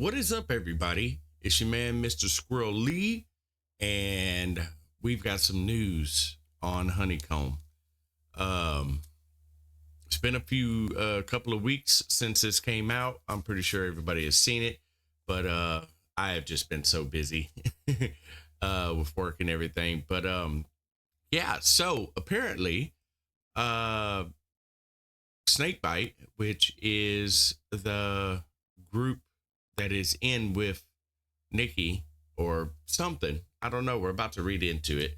What is up, everybody? It's your man, Mr. Squirrel Lee, and we've got some news on Honeycomb. Um, it's been a couple of weeks since this came out. I'm pretty sure everybody has seen it, but I have just been so busy with work and everything. But yeah, so apparently, uh, Snakebite, which is the group that is in with Nikki or something. I don't know. We're about to read into it.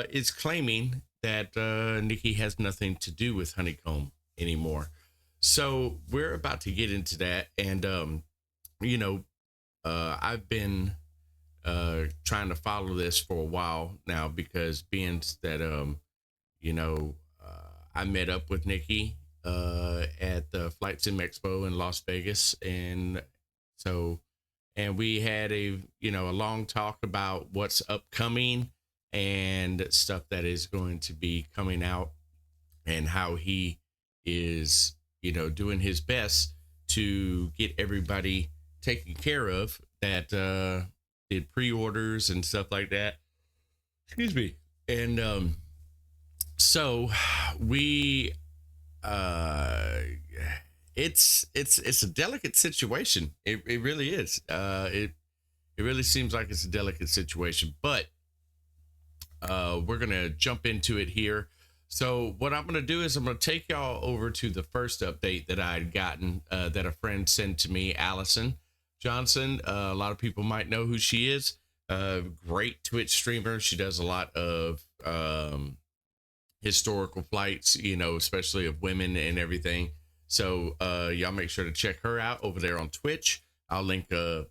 Is claiming that Nikki has nothing to do with Honeycomb anymore. So we're about to get into that. And, you know, I've been trying to follow this for a while now because being that, I met up with Nikki at the Flight Sim Expo in Las Vegas. So, and we had a long talk about what's upcoming and stuff that is going to be coming out and how he is, doing his best to get everybody taken care of that did pre-orders and stuff like that. Excuse me. And so we uh it's a delicate situation. It really is. It really seems like it's a delicate situation, but we're gonna jump into it here. So what I'm gonna do is I'm gonna take y'all over to the first update that I had gotten that a friend sent to me, Allison Johnson. A lot of people might know who she is. Great Twitch streamer. She does a lot of historical flights, especially of women and everything. So y'all make sure to check her out over there on Twitch. I'll link her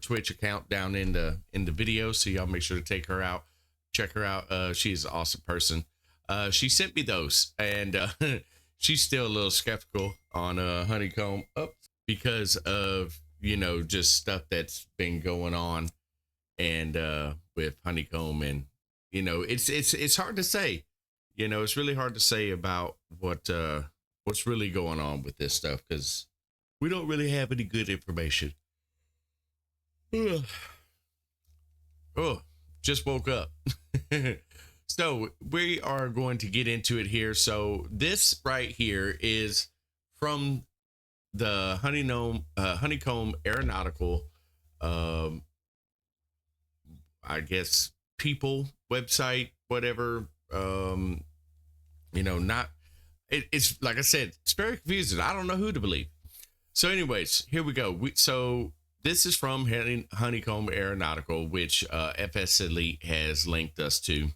Twitch account down in the video, so y'all make sure to take her out, check her out. She's an awesome person. She sent me those, and she's still a little skeptical on Honeycomb up because of just stuff that's been going on and with Honeycomb, and it's hard to say. It's really hard to say about what's really going on with this stuff because we don't really have any good information. Oh, just woke up. So we are going to get into it here. So this right here is from the Honeycomb Aeronautical, I guess, people website, whatever. Not it's like I said, it's very confusing. I don't know who to believe. So anyways, here we go. So this is from Honeycomb Aeronautical, which FS Elite has linked us to.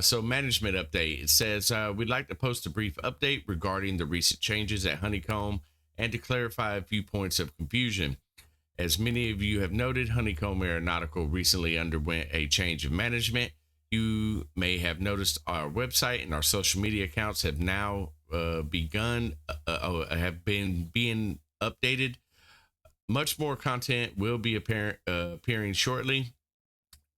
So management update. It says, we'd like to post a brief update regarding the recent changes at Honeycomb and to clarify a few points of confusion. As many of you have noted, Honeycomb Aeronautical recently underwent a change of management. You may have noticed our website and our social media accounts have now being updated. Much more content will be appearing shortly,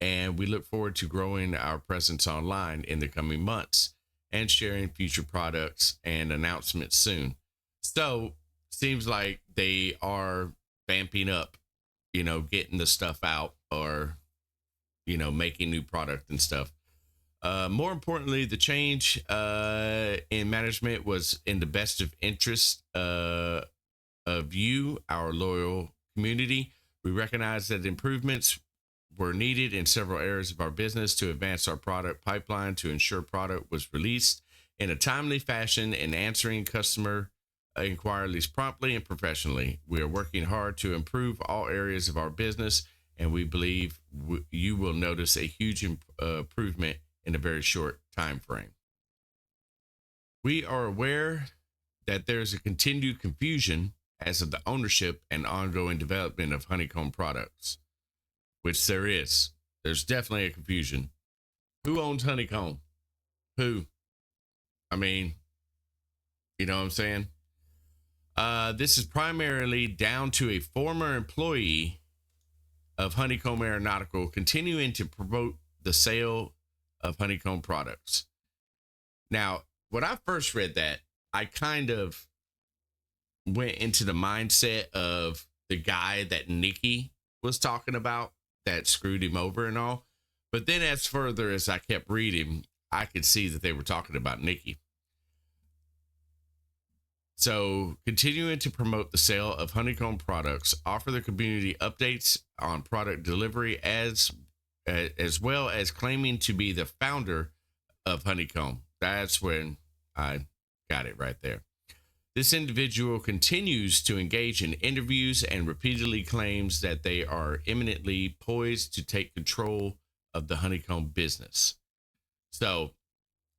and we look forward to growing our presence online in the coming months and sharing future products and announcements soon. So seems like they are vamping up, getting the stuff out or making new product and stuff. More importantly, the change in management was in the best of interest of you, our loyal community. We recognize that improvements were needed in several areas of our business to advance our product pipeline to ensure product was released in a timely fashion and answering customer inquiries promptly and professionally. We are working hard to improve all areas of our business, and we believe you will notice a huge improvement in a very short time frame. We are aware that there's a continued confusion as of the ownership and ongoing development of Honeycomb products, which there is. There's definitely a confusion. Who owns Honeycomb? Who? I mean, you know what I'm saying? This is primarily down to a former employee of Honeycomb Aeronautical continuing to promote the sale of Honeycomb products. Now, when I first read that, I kind of went into the mindset of the guy that Nikki was talking about that screwed him over and all. But then, as further as I kept reading, I could see that they were talking about Nikki. So, continuing to promote the sale of Honeycomb products, offer the community updates on product delivery, as well as claiming to be the founder of Honeycomb. That's when I got it right there. This individual continues to engage in interviews and repeatedly claims that they are imminently poised to take control of the Honeycomb business. So,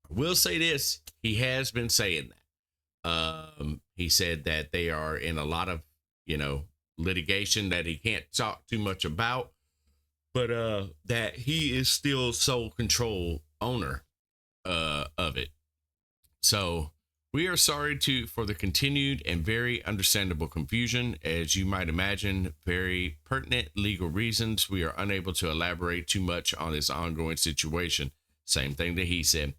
I will say this: he has been saying that. He said that they are in a lot of, litigation that he can't talk too much about, but that he is still sole control owner of it. So we are sorry for the continued and very understandable confusion. As you might imagine, very pertinent legal reasons. We are unable to elaborate too much on this ongoing situation. Same thing that he said.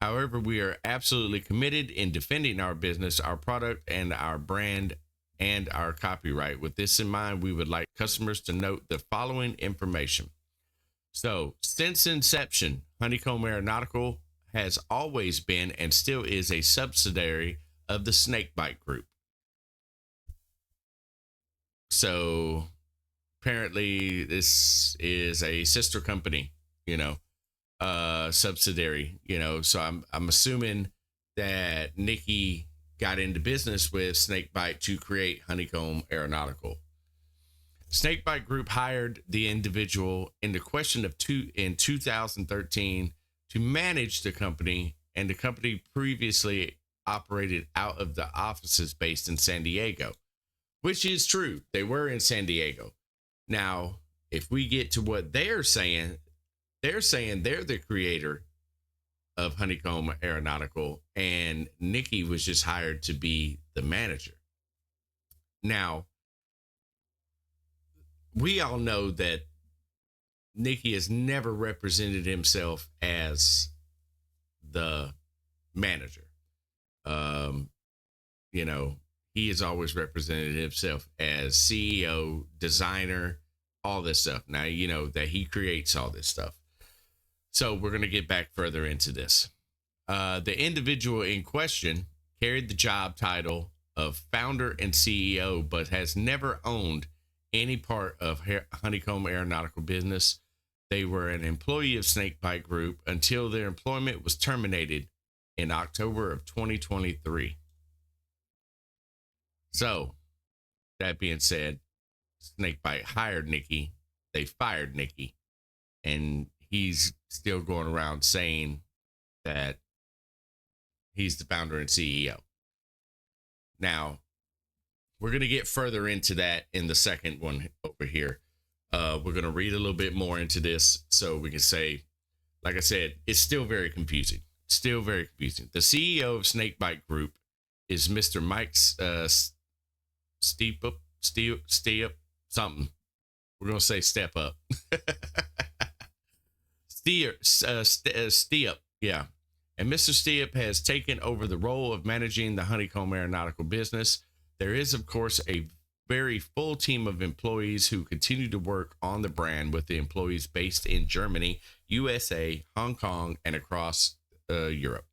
However, we are absolutely committed in defending our business, our product, and our brand and our copyright. With this in mind, we would like customers to note the following information. So, since inception, HoneyComb Aeronautical has always been and still is a subsidiary of the Snakebite Group. So, apparently, this is a sister company, subsidiary, so I'm assuming that Nikki got into business with Snakebite to create HoneyComb Aeronautical. Snakebite Group hired the individual in the question in 2013 to manage the company, and the company previously operated out of the offices based in San Diego, which is true. They were in San Diego. Now, if we get to what they're saying they're the creator of HoneyComb Aeronautical, and Nikki was just hired to be the manager. Now, we all know that Nikki has never represented himself as the manager. He has always represented himself as CEO, designer, all this stuff. Now, that he creates all this stuff. So we're going to get back further into this. The individual in question carried the job title of founder and CEO, but has never owned any part of HoneyComb Aeronautical business. They were an employee of Snakebite Group until their employment was terminated in October of 2023. So, that being said, Snakebite hired Nikki. They fired Nikki. And he's still going around saying that he's the founder and CEO. Now, we're going to get further into that in the second one over here. We're going to read a little bit more into this so we can say, like I said, it's still very confusing. Still very confusing. The CEO of Snakebite Group is Mr. Mike Steep something. We're going to say step up. Steep, yeah. And Mr. Steep has taken over the role of managing the HoneyComb Aeronautical business. There is, of course, a very full team of employees who continue to work on the brand, with the employees based in Germany, USA, Hong Kong, and across Europe.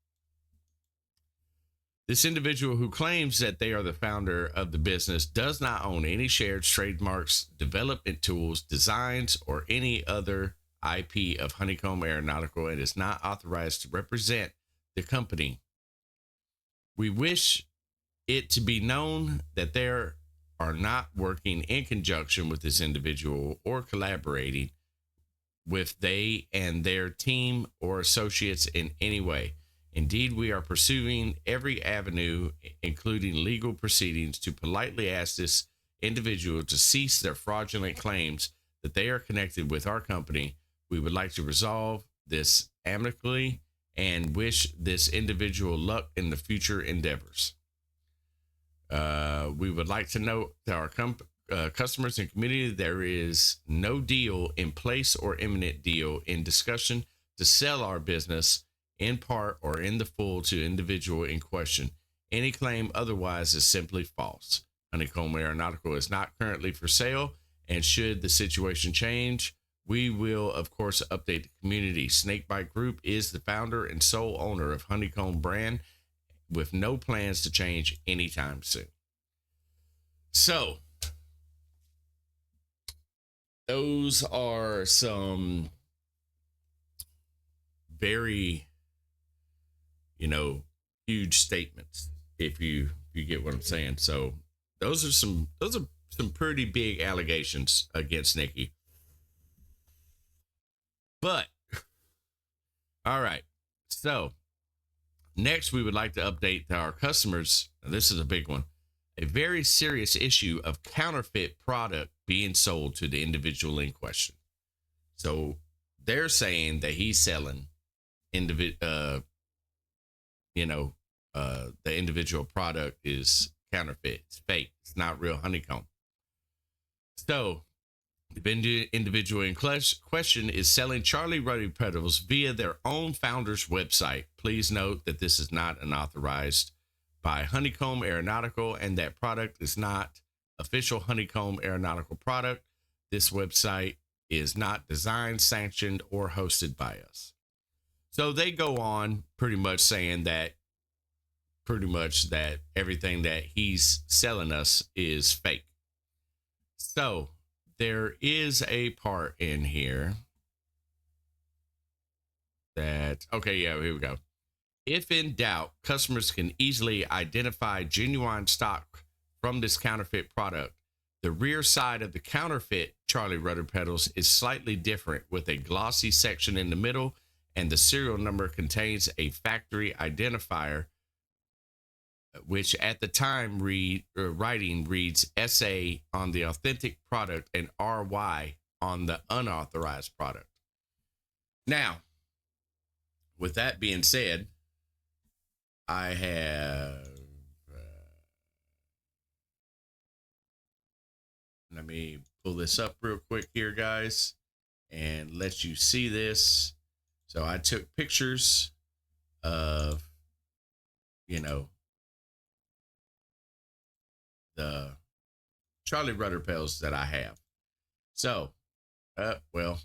This individual, who claims that they are the founder of the business, does not own any shares, trademarks, development tools, designs, or any other IP of HoneyComb Aeronautical, and is not authorized to represent the company. We wish it to be known that they are not working in conjunction with this individual or collaborating with they and their team or associates in any way. Indeed, we are pursuing every avenue, including legal proceedings, to politely ask this individual to cease their fraudulent claims that they are connected with our company. We would like to resolve this amicably and wish this individual luck in the future endeavors. We would like to note that our customers and community, there is no deal in place or imminent deal in discussion to sell our business in part or in the full to individual in question. Any claim otherwise is simply false. HoneyComb Aeronautical is not currently for sale, and should the situation change, we will, of course, update the community. Snakebite Group is the founder and sole owner of Honeycomb brand, with no plans to change anytime soon. So, those are some very, huge statements, if you get what I'm saying. So, those are some pretty big allegations against Nikki. But all right. So, next we would like to update our customers. This is a big one. A very serious issue of counterfeit product being sold to the individual in question. So, they're saying that he's selling the individual product is counterfeit. It's fake. It's not real honeycomb. So, the individual in question is selling Charlie Ruddy Petals via their own founder's website. Please note that this is not unauthorized by HoneyComb Aeronautical, and that product is not official HoneyComb Aeronautical product. This website is not designed, sanctioned, or hosted by us. So they go on pretty much saying that everything that he's selling us is fake. So there is a part in here that, here we go. If in doubt, customers can easily identify genuine stock from this counterfeit product. The rear side of the counterfeit Charlie Rudder Petals is slightly different, with a glossy section in the middle, and the serial number contains a factory identifier, which at the time writing reads SA on the authentic product and RY on the unauthorized product. Now, with that being said, I have, let me pull this up real quick here, guys, and let you see this. So I took pictures of, the Charlie Rudder Petals that I have. So, well,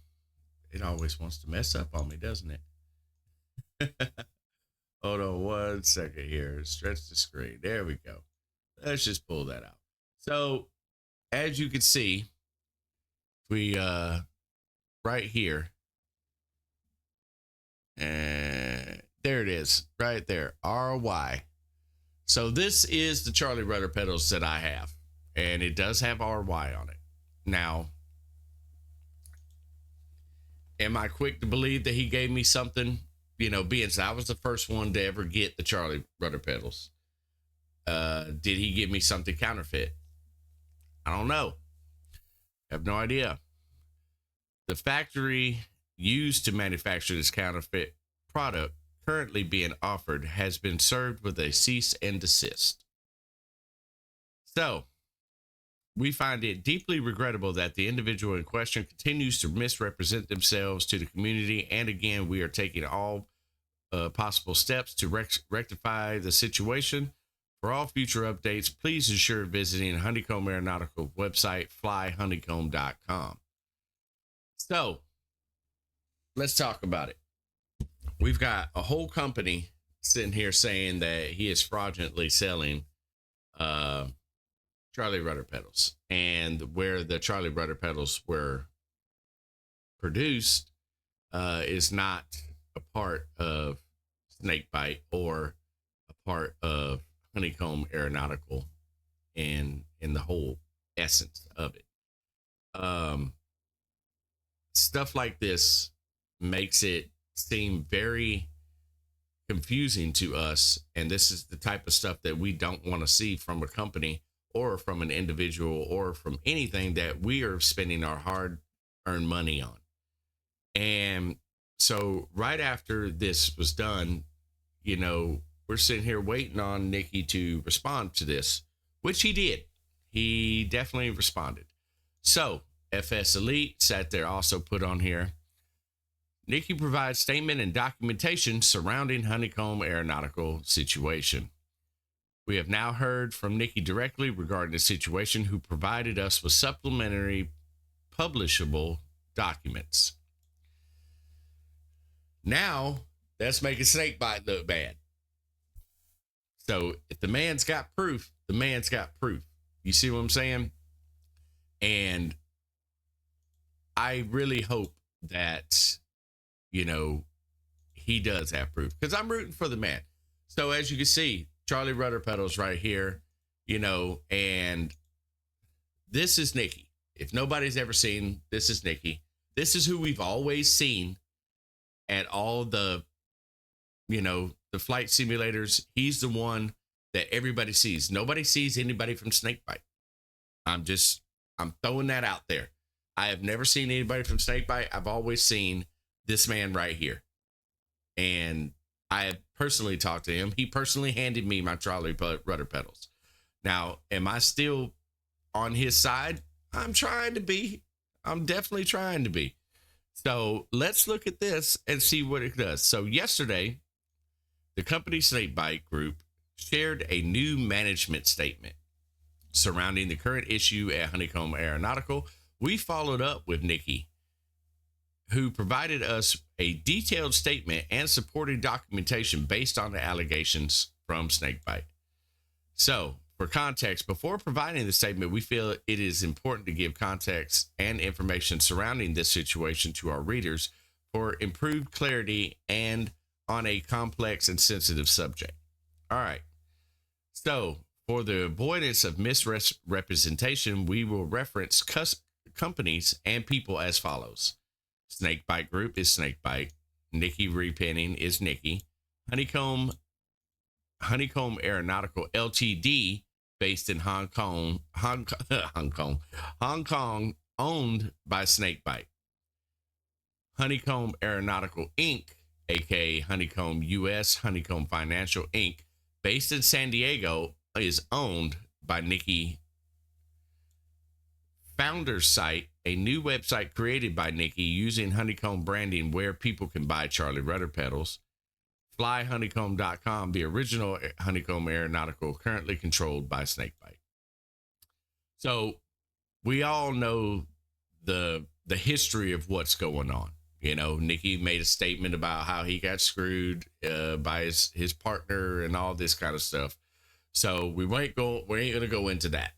it always wants to mess up on me, doesn't it? Hold on 1 second here. Stretch the screen. There we go. Let's just pull that out. So, as you can see, we right here, and there it is, right there, RY. So this is the Charlie Rudder Petals that I have, and it does have RY on it. Now, am I quick to believe that he gave me something? Being I was the first one to ever get the Charlie Rudder Petals. Did he give me something counterfeit? I don't know. I have no idea. The factory used to manufacture this counterfeit product currently being offered has been served with a cease and desist. So, we find it deeply regrettable that the individual in question continues to misrepresent themselves to the community, and again, we are taking all possible steps to rectify the situation. For all future updates, please ensure visiting HoneyComb Aeronautical website, flyhoneycomb.com. So, let's talk about it. We've got a whole company sitting here saying that he is fraudulently selling Charlie Rudder Petals, and where the Charlie Rudder Petals were produced is not a part of Snakebite or a part of HoneyComb Aeronautical in the whole essence of it. Stuff like this makes it seem very confusing to us, and this is the type of stuff that we don't want to see from a company or from an individual or from anything that we are spending our hard-earned money on. And so right after this was done, we're sitting here waiting on Nikki to respond to this, which he did. He definitely responded. So FS Elite sat there, also put on here, Nikki provides statement and documentation surrounding HoneyComb Aeronautical situation. We have now heard from Nikki directly regarding the situation, who provided us with supplementary publishable documents. Now, that's making Snakebite look bad. So if the man's got proof, the man's got proof. You see what I'm saying? And I really hope that, he does have proof, because I'm rooting for the man. So as you can see, Charlie Rudder Pedals right here, and this is Nikki. If nobody's ever seen, this is Nikki. This is who we've always seen at all the flight simulators. He's the one that everybody sees. Nobody sees anybody from Snakebite. I'm throwing that out there. I have never seen anybody from Snakebite. I've always seen this man right here. And I have personally talked to him. He personally handed me my Charlie Rudder Pedals. Now, am I still on his side? I'm trying to be. I'm definitely trying to be. So let's look at this and see what it does. So yesterday, the company Snakebite Group shared a new management statement surrounding the current issue at HoneyComb Aeronautical. We followed up with Nikki, who provided us a detailed statement and supporting documentation based on the allegations from Snakebite. So, for context, before providing the statement, we feel it is important to give context and information surrounding this situation to our readers for improved clarity and on a complex and sensitive subject. All right. So, for the avoidance of misrepresentation, we will reference companies and people as follows. Snakebite Group is Snakebite. Nikki Repenning is Nikki. HoneyComb Aeronautical Ltd, based in Hong Kong, owned by Snakebite. HoneyComb Aeronautical Inc., aka HoneyComb US, HoneyComb Financial Inc., based in San Diego, is owned by Nikki. Founder's Site, a new website created by Nikki using Honeycomb branding where people can buy Charlie Rudder Pedals. FlyHoneycomb.com, the original HoneyComb Aeronautical, currently controlled by Snakebite. So we all know the history of what's going on. Nikki made a statement about how he got screwed by his partner and all this kind of stuff. So we ain't going to go into that.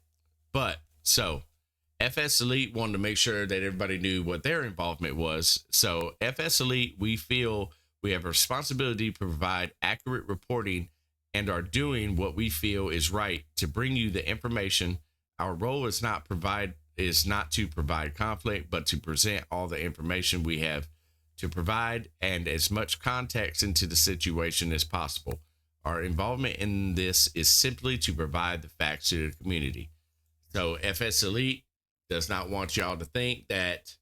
But so FS Elite wanted to make sure that everybody knew what their involvement was. So FS Elite, we feel we have a responsibility to provide accurate reporting and are doing what we feel is right to bring you the information. Our role is not to provide conflict, but to present all the information we have to provide and as much context into the situation as possible. Our involvement in this is simply to provide the facts to the community. So FS Elite does not want y'all to think that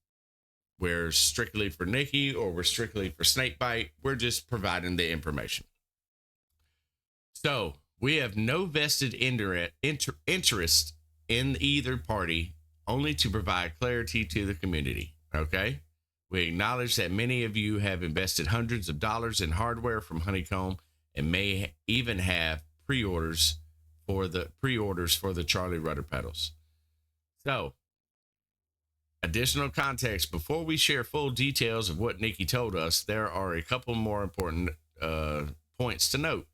we're strictly for Nikki or we're strictly for Snakebite. We're just providing the information. So we have no vested interest in either party, only to provide clarity to the community. Okay. We acknowledge that many of you have invested hundreds of dollars in hardware from HoneyComb and may even have pre-orders for the Charlie Rudder Pedals. So, additional context, before we share full details of what Nikki told us, there are a couple more important points to note.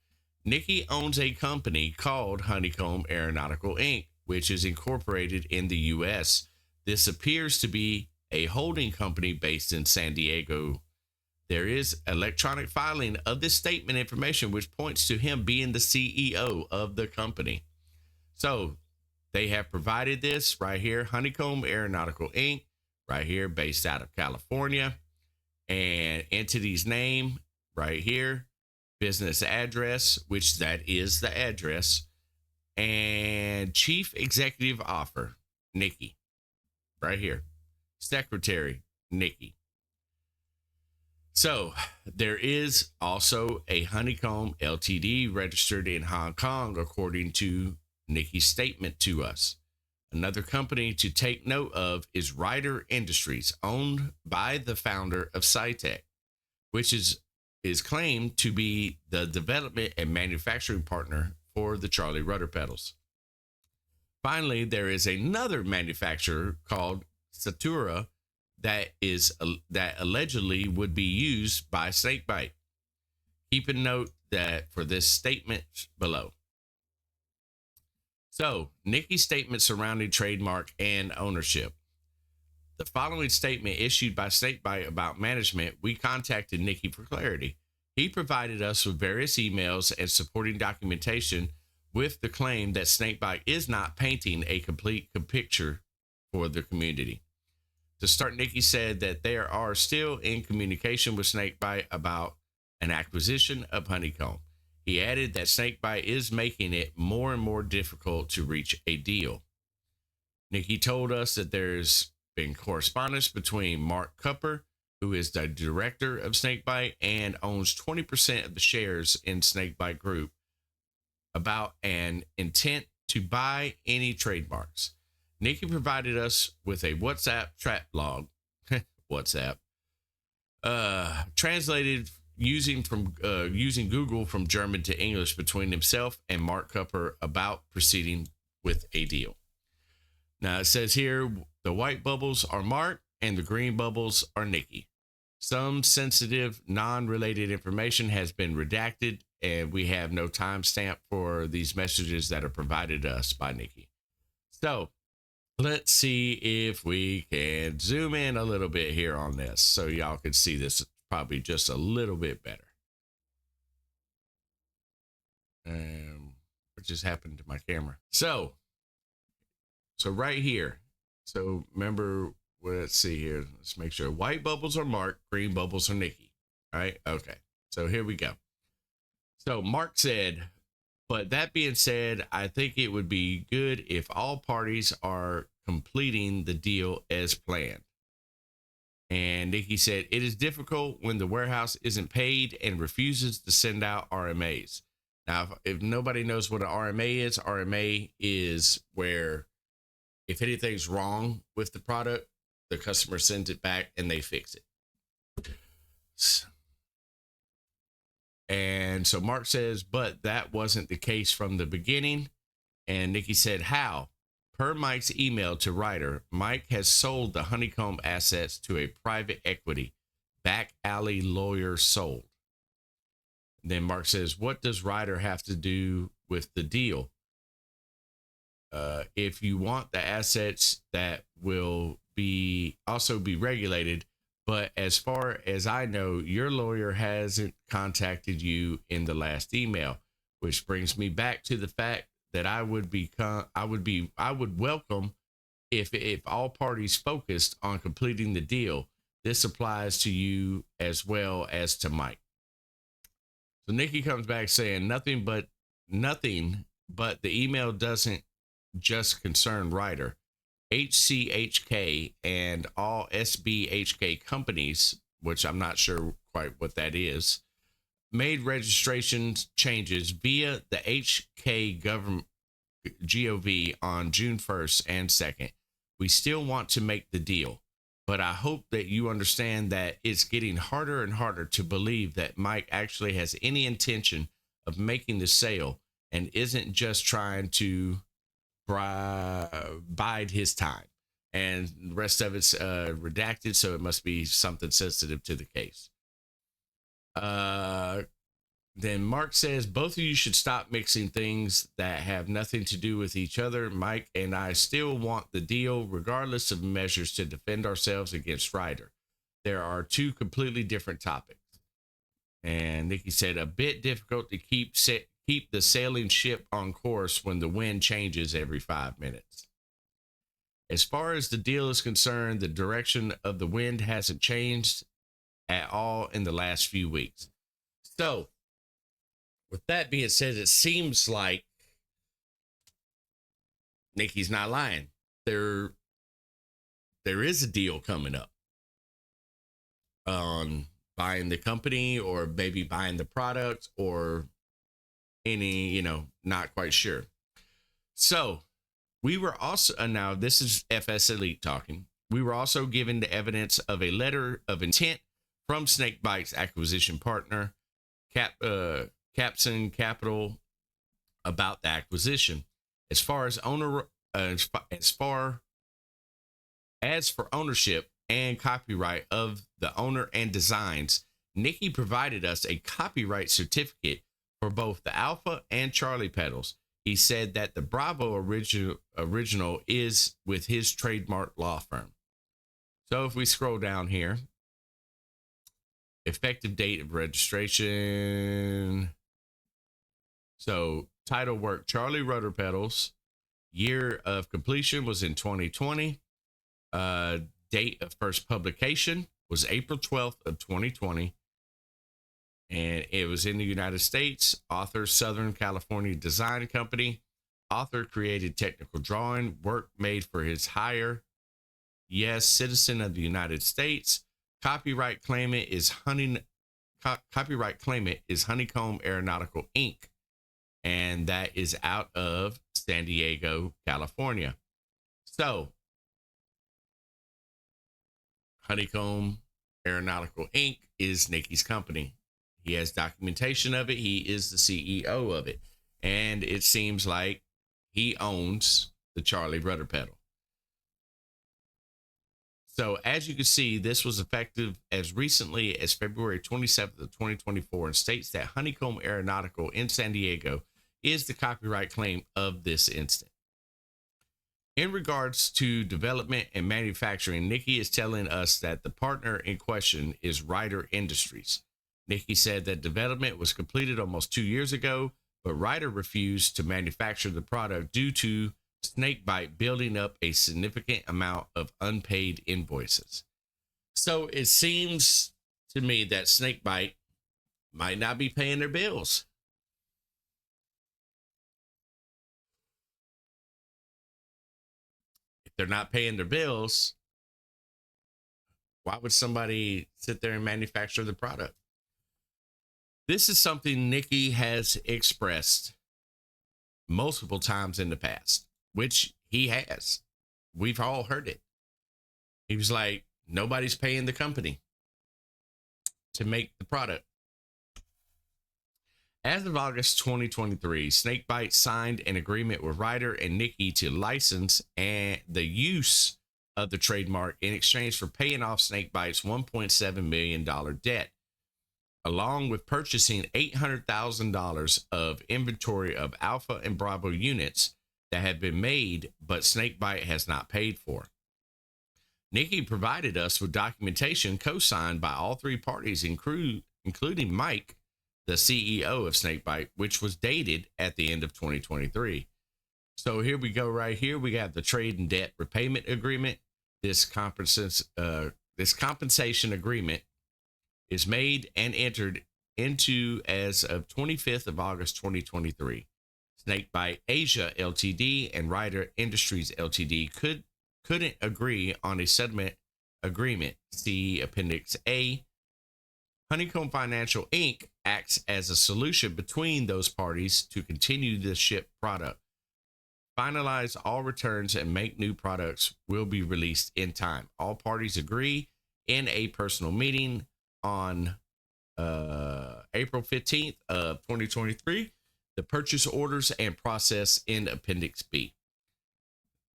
Nikki owns a company called HoneyComb Aeronautical Inc., which is incorporated in the U.S. This appears to be a holding company based in San Diego. There is electronic filing of this statement information, which points to him being the CEO of the company. So they have provided this right here, HoneyComb Aeronautical Inc., right here, based out of California. And entity's name right here, business address, which that is the address, and chief executive officer, Nikki, right here. Secretary, Nikki. So there is also a HoneyComb Ltd registered in Hong Kong, according to Nikki's statement to us. Another company to take note of is Ryder Industries, owned by the founder of SciTech, which is claimed to be the development and manufacturing partner for the Charlie rudder pedals. Finally, there is another manufacturer called Satura that allegedly would be used by Snakebite. Keep a note that for this statement below. So, Nikki's statement surrounding trademark and ownership. The following statement issued by Snakebite about management, we contacted Nikki for clarity. He provided us with various emails and supporting documentation with the claim that Snakebite is not painting a complete picture for the community. To start, Nikki said that they are still in communication with Snakebite about an acquisition of HoneyComb. He added that Snakebite is making it more and more difficult to reach a deal. Nikki told us that there's been correspondence between Mark Cupper, who is the director of Snakebite and owns 20% of the shares in Snakebite Group, about an intent to buy any trademarks. Nikki provided us with a WhatsApp chat log, WhatsApp, translated using Google from German to English between himself and Mark Cupper about proceeding with a deal. Now it says here, the white bubbles are Mark and the green bubbles are Nikki. Some sensitive, non-related information has been redacted, and we have no timestamp for these messages that are provided to us by Nikki. So let's see if we can zoom in a little bit here on this so y'all can see this probably just a little bit better. What just happened to my camera? So right here. So remember, let's see here. Let's make sure white bubbles are Mark, green bubbles are Nikki. All right. Okay. So here we go. So Mark said, but that being said, I think it would be good if all parties are completing the deal as planned. And Nikki said, it is difficult when the warehouse isn't paid and refuses to send out RMAs. Now, if nobody knows what an RMA is where if anything's wrong with the product, the customer sends it back and they fix it. And so Mark says, but that wasn't the case from the beginning. And Nikki said, how? Per Mike's email to Ryder, Mike has sold the HoneyComb assets to a private equity back alley lawyer sold. Then Mark says, what does Ryder have to do with the deal? If you want the assets that will also be regulated, but as far as I know, your lawyer hasn't contacted you in the last email, which brings me back to the fact that I would welcome if all parties focused on completing the deal. This applies to you as well as to Mike. So Nikki comes back saying nothing but the email doesn't just concern Ryder. HCHK and all SBHK companies, which I'm not sure quite what that is, made registration changes via the HK government GOV on June 1st and 2nd. We still want to make the deal, but I hope that you understand that it's getting harder and harder to believe that Mike actually has any intention of making the sale and isn't just trying to bide his time. And the rest of it's redacted, so it must be something sensitive to the case. Then Mark says, both of you should stop mixing things that have nothing to do with each other. Mike and I still want the deal, regardless of measures to defend ourselves against Ryder. There are two completely different topics. And Nikki said, a bit difficult to keep the sailing ship on course when the wind changes every 5 minutes. As far as the deal is concerned, the direction of the wind hasn't changed at all in the last few weeks. So, with that being said, it seems like Nikki's not lying. There is a deal coming up on buying the company or maybe buying the product or any, not quite sure. So we were also, now this is FS Elite talking. We were also given the evidence of a letter of intent from Snakebite's acquisition partner, Capson Capital, about the acquisition. As far as owner, as far as for ownership and copyright of the owner and designs, Nikki provided us a copyright certificate for both the Alpha and Charlie pedals. He said that the Bravo original is with his trademark law firm. So if we scroll down here, effective date of registration. So title work, Charlie Rudder pedals. Year of completion was in 2020. Date of first publication was April 12th of 2020. And it was in the United States. Author, Southern California Design Company. Author created technical drawing. Work made for his hire. Yes, citizen of the United States. Copyright claimant is HoneyComb Aeronautical Inc. And that is out of San Diego, California. So, HoneyComb Aeronautical Inc. is Nikki's company. He has documentation of it. He is the CEO of it. And it seems like he owns the Charlie Rudder pedal. So as you can see, this was effective as recently as February 27th of 2024 and states that HoneyComb Aeronautical in San Diego is the copyright claim of this instant. In regards to development and manufacturing, Nikki is telling us that the partner in question is Ryder Industries. Nikki said that development was completed almost 2 years ago, but Ryder refused to manufacture the product due to Snakebite building up a significant amount of unpaid invoices. So it seems to me that Snakebite might not be paying their bills. If they're not paying their bills, why would somebody sit there and manufacture the product? This is something Nikki has expressed multiple times in the past, which he has. We've all heard it. He was like, nobody's paying the company to make the product. As of August 2023, Snakebite signed an agreement with Ryder and Nikki to license and the use of the trademark in exchange for paying off Snakebite's $1.7 million debt, along with purchasing $800,000 of inventory of Alpha and Bravo units that have been made, but Snakebite has not paid for. Nikki provided us with documentation co-signed by all three parties, including Mike, the CEO of Snakebite, which was dated at the end of 2023. So here we go right here. We got the trade and debt repayment agreement. This compensation agreement is made and entered into as of 25th of August 2023. Snakebite Asia Ltd. And Ryder Industries Ltd. couldn't agree on a settlement agreement. See Appendix A. HoneyComb Financial Inc. acts as a solution between those parties to continue the ship product, finalize all returns, and make new products will be released in time. All parties agree in a personal meeting on April 15th of 2023. The purchase orders and process in Appendix B.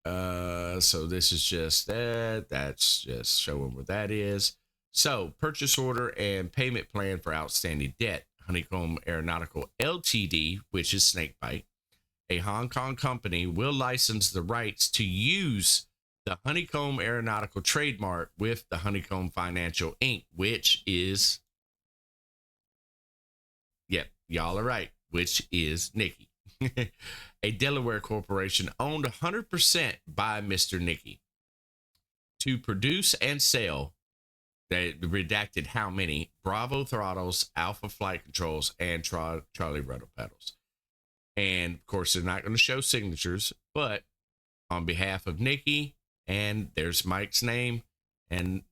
So this is just that. That's just showing what that is. So purchase order and payment plan for outstanding debt. HoneyComb Aeronautical Ltd., which is Snakebite, a Hong Kong company, will license the rights to use the HoneyComb Aeronautical trademark with the HoneyComb Financial Inc., which is, yep, y'all are right, which is Nikki, a Delaware corporation owned 100% by Mr. Nikki, to produce and sell the redacted how many Bravo throttles, Alpha flight controls, and Charlie Rudder pedals. And of course, they're not going to show signatures, but on behalf of Nikki, and there's Mike's name, and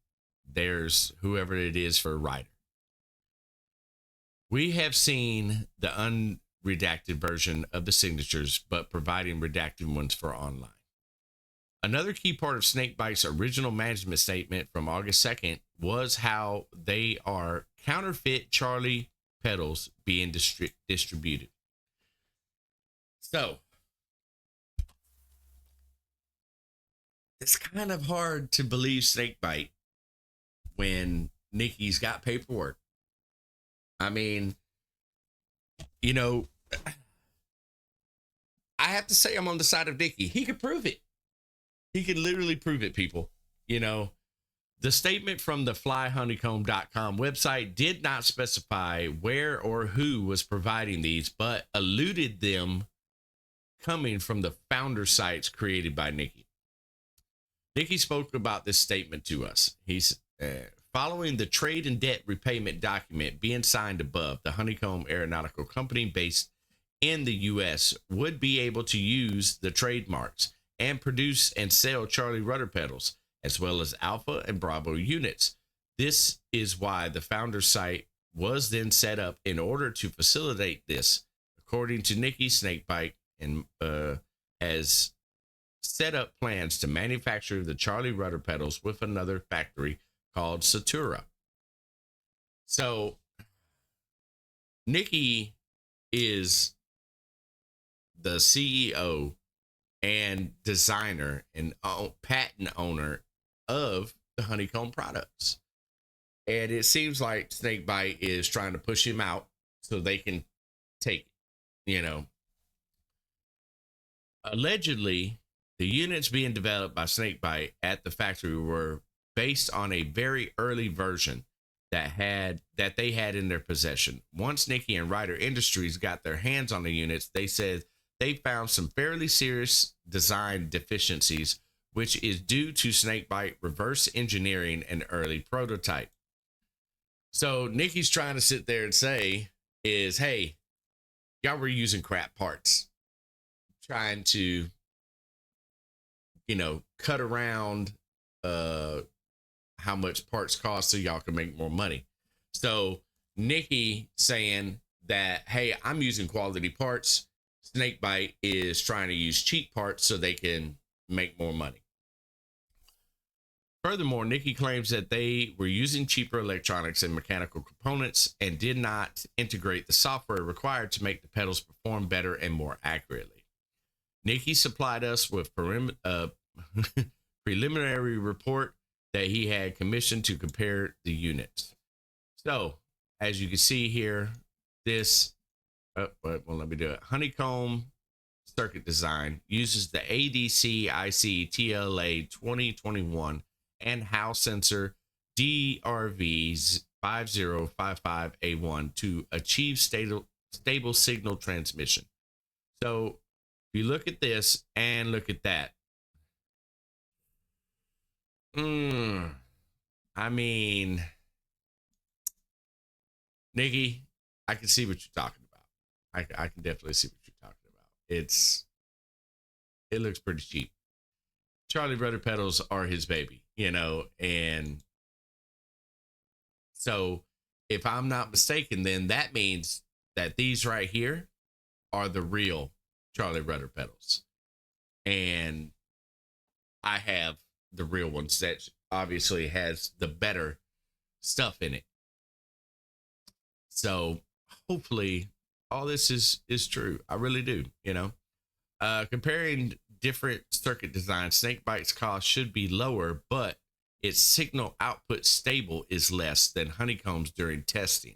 there's whoever it is for Ryder. We have seen the unredacted version of the signatures, but providing redacted ones for online. Another key part of Snakebite's original management statement from August 2nd was how they are counterfeit Charlie pedals being distributed. So it's kind of hard to believe snakebite when Nikki's got paperwork. I mean, you know, I have to say I'm on the side of Nikki. He could prove it. He can literally prove it, people. You know, the statement from the flyhoneycomb.com website did not specify where or who was providing these, but alluded them coming from the founder sites created by Nikki. Nikki spoke about this statement to us. He's following the trade and debt repayment document being signed above, the HoneyComb Aeronautical Company based in the U.S. would be able to use the trademarks and produce and sell Charlie rudder pedals, as well as Alpha and Bravo units. This is why the founder site was then set up in order to facilitate this. According to Nikki, Snakebite and has set up plans to manufacture the Charlie rudder pedals with another factory called Satura. So Nikki is the CEO and designer and patent owner of the HoneyComb products. And it seems like Snakebite is trying to push him out so they can take it, you know. Allegedly, the units being developed by Snakebite at the factory were based on a very early version that they had in their possession. Once Nikki and Ryder Industries got their hands on the units, they said they found some fairly serious design deficiencies, which is due to Snakebite reverse engineering an early prototype. So Nikki's trying to sit there and say is, hey, y'all were using crap parts, trying to, you know, cut around how much parts cost so y'all can make more money. So Nikki saying that, hey, I'm using quality parts. Snakebite is trying to use cheap parts so they can make more money. Furthermore, Nikki claims that they were using cheaper electronics and mechanical components and did not integrate the software required to make the pedals perform better and more accurately. Nikki supplied us with preliminary report that he had commissioned to compare the units. So, as you can see here, this, let me do it. HoneyComb circuit design uses the ADC IC TLA 2021 and Hal sensor DRV 5055A1 to achieve stable signal transmission. So, if you look at this and look at that, I mean, Nikki, I can see what you're talking about. I can definitely see what you're talking about. It looks pretty cheap. Charlie rudder pedals are his baby, you know, and so if I'm not mistaken, then that means that these right here are the real Charlie rudder pedals, and I have the real ones that obviously has the better stuff in it. So hopefully all this is true. I really do, you know. Comparing different circuit designs, Snakebite's cost should be lower, but its signal output stable is less than HoneyComb's during testing.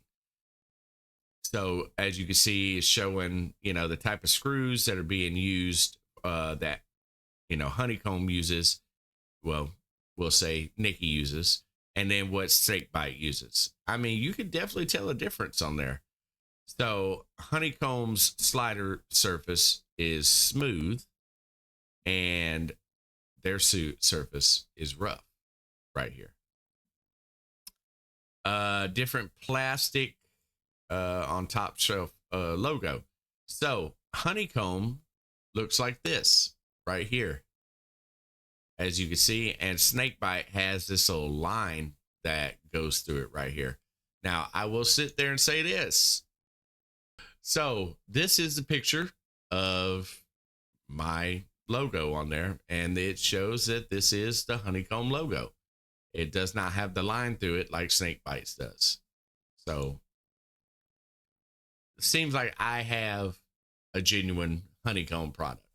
So as you can see, it's showing, you know, the type of screws that are being used that, you know, HoneyComb uses. Well, we'll say Nikki uses, and then what Snakebite uses. I mean, you can definitely tell a difference on there. So HoneyComb's slider surface is smooth, and their suit surface is rough right here. Different plastic on top shelf logo. So HoneyComb looks like this right here, as you can see, and Snakebite has this little line that goes through it right here. Now, I will sit there and say this. So this is the picture of my logo on there, and it shows that this is the HoneyComb logo. It does not have the line through it like Snakebite's does. So it seems like I have a genuine honeycomb product.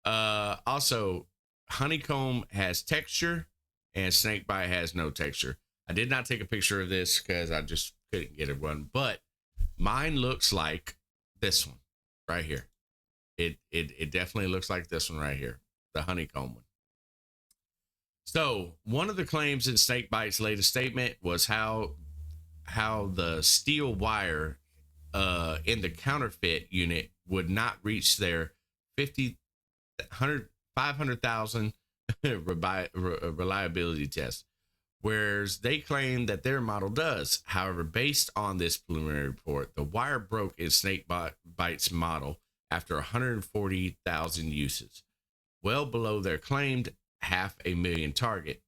Also, honeycomb has texture and snakebite has no texture. I did not take a picture of this because I just couldn't get it one, but mine looks like this one right here. It definitely looks like this one right here, the honeycomb one. So one of the claims in Snakebite's latest statement was how the steel wire in the counterfeit unit would not reach their 500,000 reliability test, whereas they claim that their model does. However, based on this preliminary report, the wire broke in Snakebite's model after 140,000 uses, well below their claimed 500,000 target.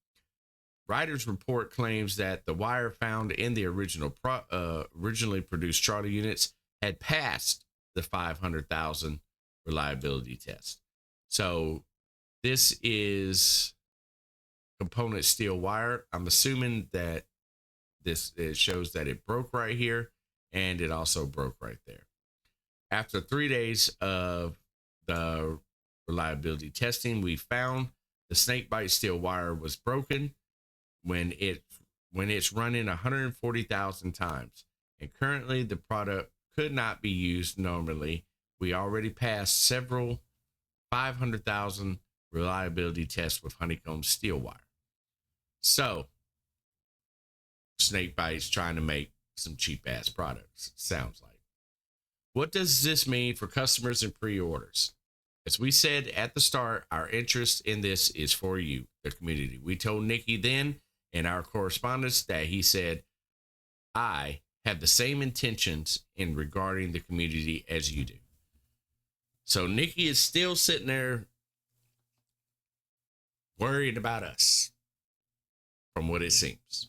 Writer's report claims that the wire found in the originally produced Charlie units had passed the 500,000 reliability test. So this is component steel wire. I'm assuming that it shows that it broke right here and it also broke right there. After 3 days of the reliability testing, we found the Snakebite steel wire was broken when it's running 140,000 times, and currently the product could not be used normally. We already passed several 500,000 reliability tests with honeycomb steel wire. So Snakebite's trying to make some cheap ass products, sounds like. What does this mean for customers and pre-orders? As we said at the start, our interest in this is for you, the community. We told Nikki then in our correspondence that he said, I have the same intentions in regarding the community as you do. So Nikki is still sitting there worried about us, from what it seems,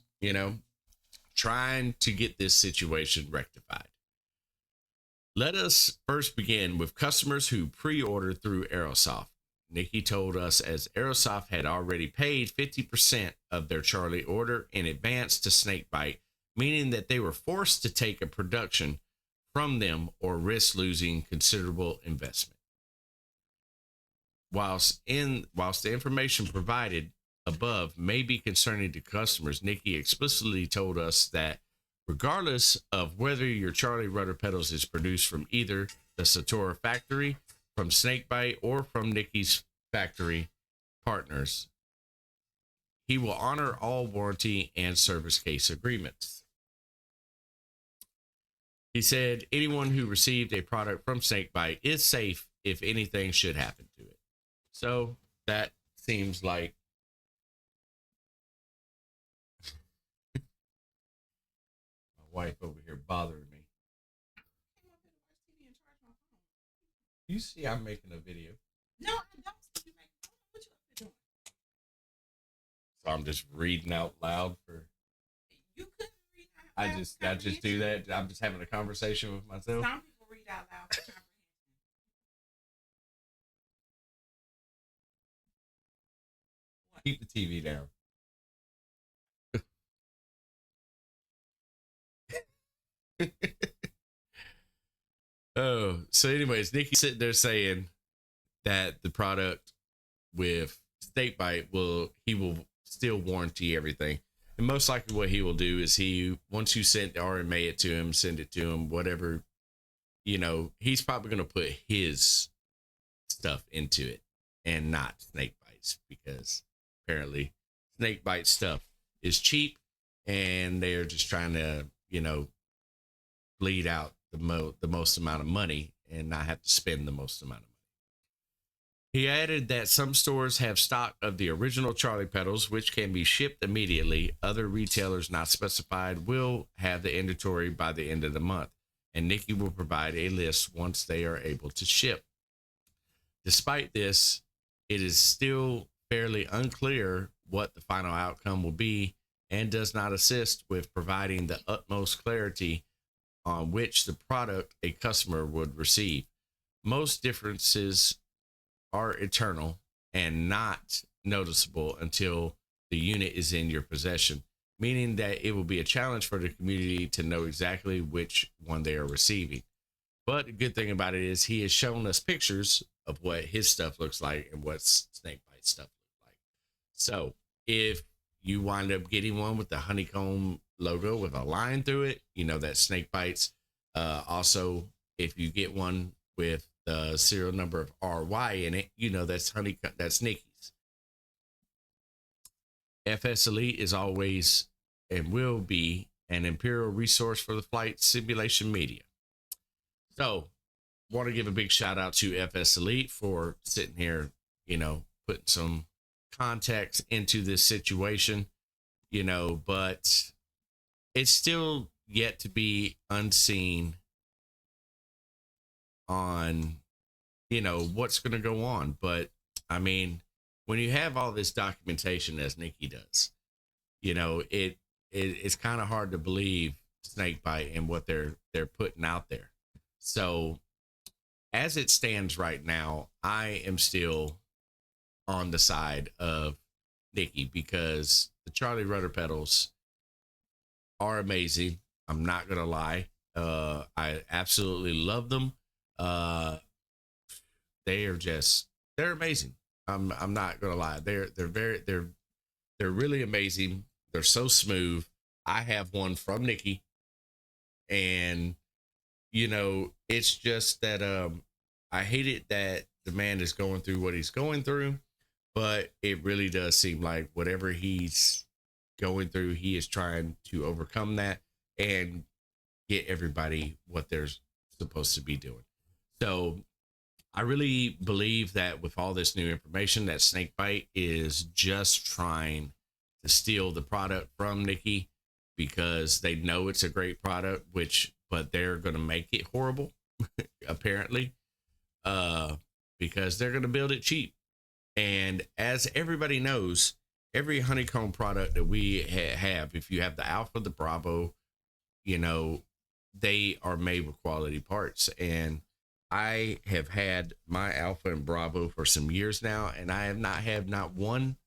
trying to get this situation rectified. Let us first begin with customers who pre-ordered through Aerosoft. Nikki told us as Aerosoft had already paid 50% of their Charlie order in advance to Snakebite, meaning that they were forced to take a production from them or risk losing considerable investment. Whilst the information provided above may be concerning to customers, Nikki explicitly told us that regardless of whether your Charlie rudder pedals is produced from either the Satora factory, from Snakebite, or from Nikki's factory partners, he will honor all warranty and service case agreements. He said anyone who received a product from Snakebite is safe if anything should happen to it. So that seems like my wife over here bothering me. You see I'm making a video. No, I don't see you making. What you doing? So I'm just reading out loud for. You couldn't read out loud. I just do that. I'm just having a conversation with myself. Some people read out loud for comprehension. Keep the TV down. Oh, so anyways, Nikki's sitting there saying that the product with Snakebite will still warranty everything. And most likely what he will do is once you send RMA it to him, send it to him, whatever, he's probably going to put his stuff into it and not Snakebite's, because apparently Snakebite stuff is cheap and they're just trying to, bleed out the most amount of money and not have to spend the most amount of money. He added that some stores have stock of the original Charlie pedals, which can be shipped immediately. Other retailers not specified will have the inventory by the end of the month, and Nikki will provide a list once they are able to ship. Despite this, it is still fairly unclear what the final outcome will be and does not assist with providing the utmost clarity on which the product a customer would receive. Most differences are eternal and not noticeable until the unit is in your possession, meaning that it will be a challenge for the community to know exactly which one they are receiving. But the good thing about it is he has shown us pictures of what his stuff looks like and what snakebite stuff looks like. So if you wind up getting one with the honeycomb logo with a line through it, you know that snake bites. Also, if you get one with the serial number of RY in it, you know that's that's Nikki's. FS Elite is always and will be an imperial resource for the flight simulation media. So, want to give a big shout out to FS Elite for sitting here, you know, putting some context into this situation, you know, but it's still yet to be unseen on, you know, what's going to go on. But I mean, when you have all this documentation as Nikki does, you know, it's kind of hard to believe snakebite and what they're putting out there. So as it stands right now, I am still on the side of Nikki because the Charlie rudder pedals are amazing. I'm not gonna lie. I absolutely love them. They're amazing. I'm not gonna lie. They're really amazing. They're so smooth. I have one from Nikki, and you know, it's just that I hate it that the man is going through what he's going through, but it really does seem like whatever he's going through, he is trying to overcome that and get everybody what they're supposed to be doing. So I really believe that with all this new information, that Snakebite is just trying to steal the product from Nikki because they know it's a great product, but they're going to make it horrible, apparently, because they're going to build it cheap. And as everybody knows, every honeycomb product that we have, if you have the Alpha, the Bravo, you know, they are made with quality parts. And I have had my Alpha and Bravo for some years now, and I have not had not one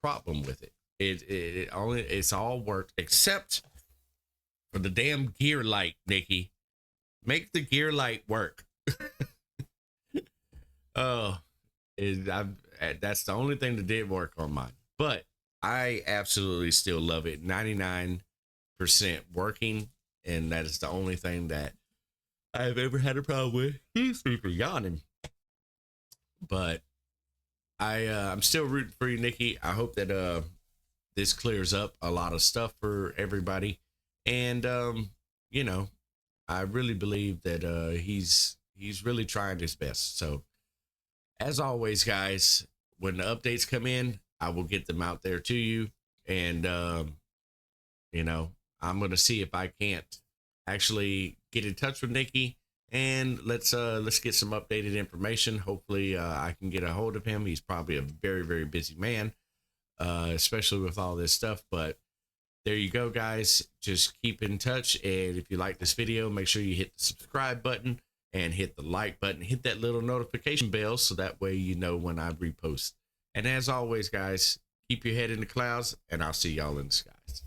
problem with it. It's all worked except for the damn gear light, Nikki. Make the gear light work. Oh, that's the only thing that did work on mine. But I absolutely still love it. 99% working, and that is the only thing that I've ever had a problem with. These people yawning. But I'm still rooting for you, Nikki. I hope that this clears up a lot of stuff for everybody. And you know, I really believe that he's really trying his best. So as always, guys, when the updates come in, I will get them out there to you. And you know, I'm gonna see if I can't actually get in touch with Nikki, and let's get some updated information. Hopefully I can get a hold of him. He's probably a very, very busy man, especially with all this stuff. But there you go, guys. Just keep in touch. And if you like this video, make sure you hit the subscribe button and hit the like button. Hit that little notification bell so that way you know when I repost. And as always, guys, keep your head in the clouds, and I'll see y'all in the skies.